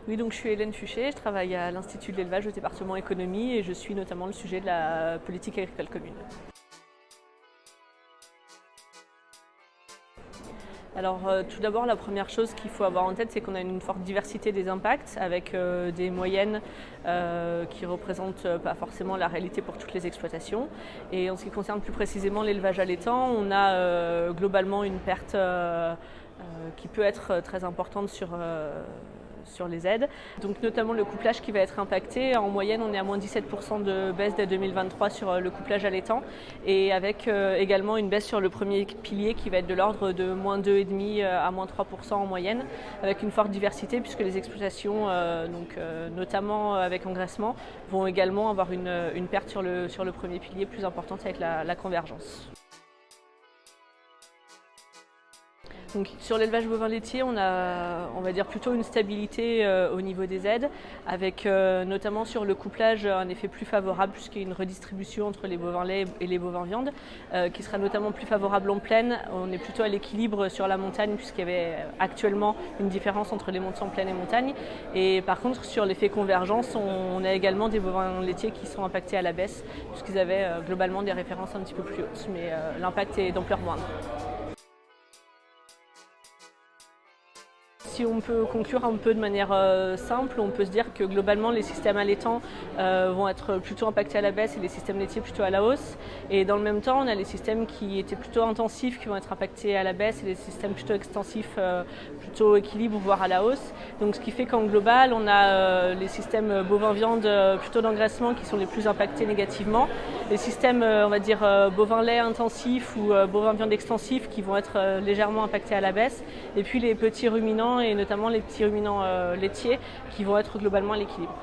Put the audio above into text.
Oui, donc je suis Hélène Fuchet, je travaille à l'Institut de l'élevage au département économie et je suis notamment le sujet de la politique agricole commune. Alors tout d'abord, la première chose qu'il faut avoir en tête, c'est qu'on a une forte diversité des impacts avec des moyennes qui ne représentent pas forcément la réalité pour toutes les exploitations. Et en ce qui concerne plus précisément l'élevage allaitant, on a globalement une perte qui peut être très importante sur les aides. Donc notamment le couplage qui va être impacté. En moyenne, on est à moins 17% de baisse dès 2023 sur le couplage allaitant et avec également une baisse sur le premier pilier qui va être de l'ordre de moins 2,5 à moins 3% en moyenne, avec une forte diversité puisque les exploitations, notamment avec engraissement, vont également avoir une perte sur le premier pilier plus importante avec la convergence. Donc, sur l'élevage bovin laitier, on va dire plutôt une stabilité au niveau des aides, avec notamment sur le couplage un effet plus favorable puisqu'il y a une redistribution entre les bovins lait et les bovins viande, qui sera notamment plus favorable en plaine. On est plutôt à l'équilibre sur la montagne puisqu'il y avait actuellement une différence entre les montants plaine et montagne. Et par contre, sur l'effet convergence, on a également des bovins laitiers qui sont impactés à la baisse puisqu'ils avaient globalement des références un petit peu plus hautes, mais l'impact est d'ampleur moindre. Si on peut conclure un peu de manière simple, on peut se dire que globalement les systèmes allaitants vont être plutôt impactés à la baisse et les systèmes laitiers plutôt à la hausse. Et dans le même temps, on a les systèmes qui étaient plutôt intensifs qui vont être impactés à la baisse et les systèmes plutôt extensifs plutôt équilibre voire à la hausse. Donc ce qui fait qu'en global, on a les systèmes bovins-viande plutôt d'engraissement qui sont les plus impactés négativement. Les systèmes on va dire bovin-lait intensifs ou bovin-viande extensifs qui vont être légèrement impactés à la baisse. Et puis les petits ruminants et notamment les petits ruminants laitiers qui vont être globalement à l'équilibre.